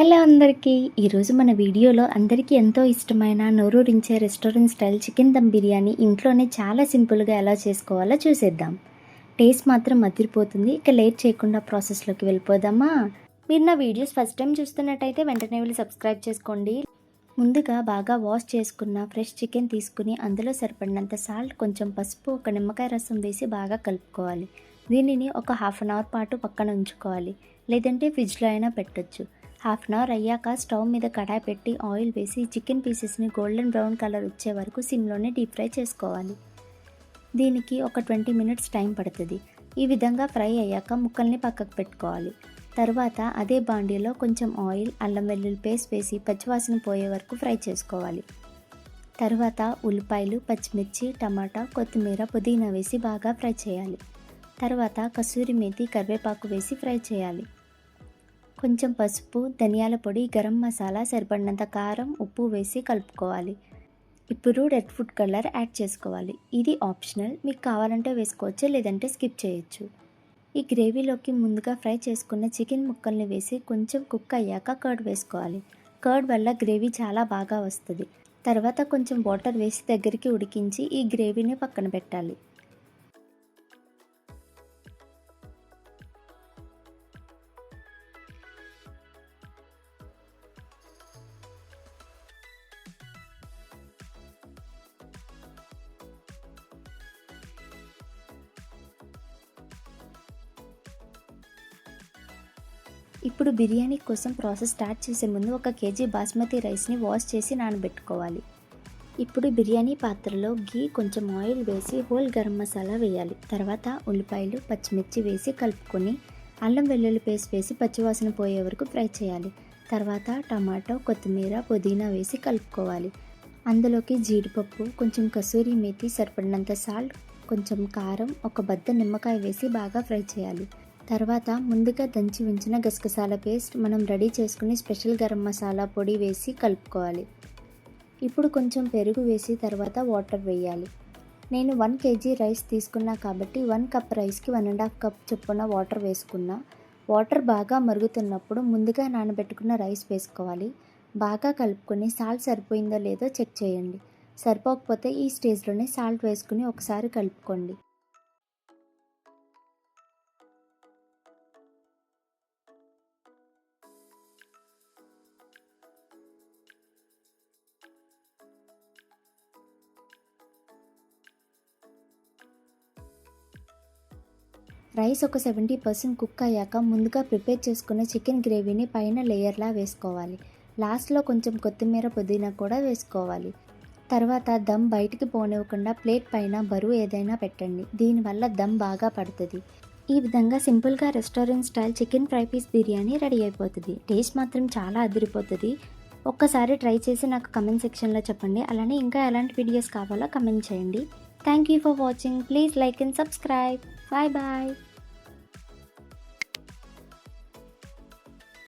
Hello అందరికీ. ఈరోజు మన వీడియోలో అందరికీ ఎంతో ఇష్టమైన నోరూరించే restaurant style chicken dum biryani ఇంట్లోనే చాలా సింపుల్గా ఎలా చేసుకోవాలో చూసేద్దాం. టేస్ట్ మాత్రం అదిరిపోతుంది. ఇక లేట్ చేయకుండా ప్రాసెస్లోకి వెళ్ళిపోదామా. మీరు నా వీడియోస్ ఫస్ట్ టైం చూస్తున్నట్టయితే వెంటనే వెళ్ళి సబ్స్క్రైబ్ చేసుకోండి. ముందుగా బాగా వాష్ చేసుకున్న ఫ్రెష్ చికెన్ తీసుకుని అందులో సరిపడినంత సాల్ట్, కొంచెం పసుపు, ఒక నిమ్మకాయ రసం వేసి బాగా కలుపుకోవాలి. దీనిని ఒక హాఫ్ అన్ అవర్ పాటు పక్కన ఉంచుకోవాలి, లేదంటే ఫ్రిడ్జ్లో అయినా పెట్టొచ్చు. హాఫ్ అన్ అవర్ అయ్యాక స్టవ్ మీద కడాయి పెట్టి ఆయిల్ వేసి చికెన్ పీసెస్ని గోల్డెన్ బ్రౌన్ కలర్ వచ్చే వరకు సిమ్లోనే డీప్ ఫ్రై చేసుకోవాలి. దీనికి ఒక 20 మినిట్స్ టైం పడుతుంది. ఈ విధంగా ఫ్రై అయ్యాక ముక్కల్ని పక్కకు పెట్టుకోవాలి. తర్వాత అదే బాండీలో కొంచెం ఆయిల్, అల్లం వెల్లుల్లి పేస్ట్ వేసి పచ్చివాసన పోయే వరకు ఫ్రై చేసుకోవాలి. తర్వాత ఉల్లిపాయలు, పచ్చిమిర్చి, టమాటా, కొత్తిమీర, పుదీనా వేసి బాగా ఫ్రై చేయాలి. తర్వాత కసూరి మేతి, కరివేపాకు వేసి ఫ్రై చేయాలి. కొంచెం పసుపు, ధనియాల పొడి, గరం మసాలా, సరిపడినంత కారం, ఉప్పు వేసి కలుపుకోవాలి. ఇప్పుడు రెడ్ ఫుడ్ కలర్ యాడ్ చేసుకోవాలి. ఇది ఆప్షనల్, మీకు కావాలంటే వేసుకోవచ్చు, లేదంటే స్కిప్ చేయొచ్చు. ఈ గ్రేవీలోకి ముందుగా ఫ్రై చేసుకున్న చికెన్ ముక్కల్ని వేసి కొంచెం కుక్ అయ్యాక కర్డ్ వేసుకోవాలి. కర్డ్ వల్ల గ్రేవీ చాలా బాగా వస్తుంది. తర్వాత కొంచెం వాటర్ వేసి దగ్గరికి ఉడికించి ఈ గ్రేవీని పక్కన పెట్టాలి. ఇప్పుడు బిర్యానీ కోసం ప్రాసెస్ స్టార్ట్ చేసే ముందు 1 కేజీ బాస్మతి రైస్ని వాష్ చేసి నానబెట్టుకోవాలి. ఇప్పుడు బిర్యానీ పాత్రలో గీ, కొంచెం ఆయిల్ వేసి హోల్ గరం మసాలా వేయాలి. తర్వాత ఉల్లిపాయలు, పచ్చిమిర్చి వేసి కలుపుకొని అల్లం వెల్లుల్లి పేస్ట్ వేసి పచ్చివాసన పోయే వరకు ఫ్రై చేయాలి. తర్వాత టమాటో, కొత్తిమీర, పుదీనా వేసి కలుపుకోవాలి. అందులోకి జీడిపప్పు, కొంచెం కసూరి మేతి, సరిపడినంత సాల్ట్, కొంచెం కారం, ఒక బద్ద నిమ్మకాయ వేసి బాగా ఫ్రై చేయాలి. తర్వాత ముందుగా దంచి ఉంచిన గసగసాల పేస్ట్, మనం రెడీ చేసుకుని స్పెషల్ గరం మసాలా పొడి వేసి కలుపుకోవాలి. ఇప్పుడు కొంచెం పెరుగు వేసి తర్వాత వాటర్ వేయాలి. నేను 1 కేజీ రైస్ తీసుకున్నా కాబట్టి 1 కప్ రైస్కి 1.5 కప్ చొప్పున వాటర్ వేసుకున్నా. వాటర్ బాగా మరుగుతున్నప్పుడు ముందుగా నానబెట్టుకున్న రైస్ వేసుకోవాలి. బాగా కలుపుకొని సాల్ట్ సరిపోయిందో లేదో చెక్ చేయండి. సరిపోకపోతే ఈ స్టేజ్లోనే సాల్ట్ వేసుకుని ఒకసారి కలుపుకోండి. రైస్ ఒక 70% కుక్ అయ్యాక ముందుగా ప్రిపేర్ చేసుకున్న చికెన్ గ్రేవీని పైన లేయర్లా వేసుకోవాలి. లాస్ట్లో కొంచెం కొత్తిమీర, పుదీనా కూడా వేసుకోవాలి. తర్వాత దమ్ బయటికి పోనివ్వకుండా ప్లేట్ పైన బరువు ఏదైనా పెట్టండి. దీనివల్ల దమ్ బాగా పడుతుంది. ఈ విధంగా సింపుల్గా restaurant style chicken fry piece biryani ready అయిపోతుంది. టేస్ట్ మాత్రం చాలా అదిరిపోతుంది. ఒక్కసారి ట్రై చేసి నాకు కమెంట్ సెక్షన్లో చెప్పండి. అలానే ఇంకా ఎలాంటి వీడియోస్ కావాలో కమెంట్ చేయండి. Thank you for watching. Please like and subscribe. Bye bye.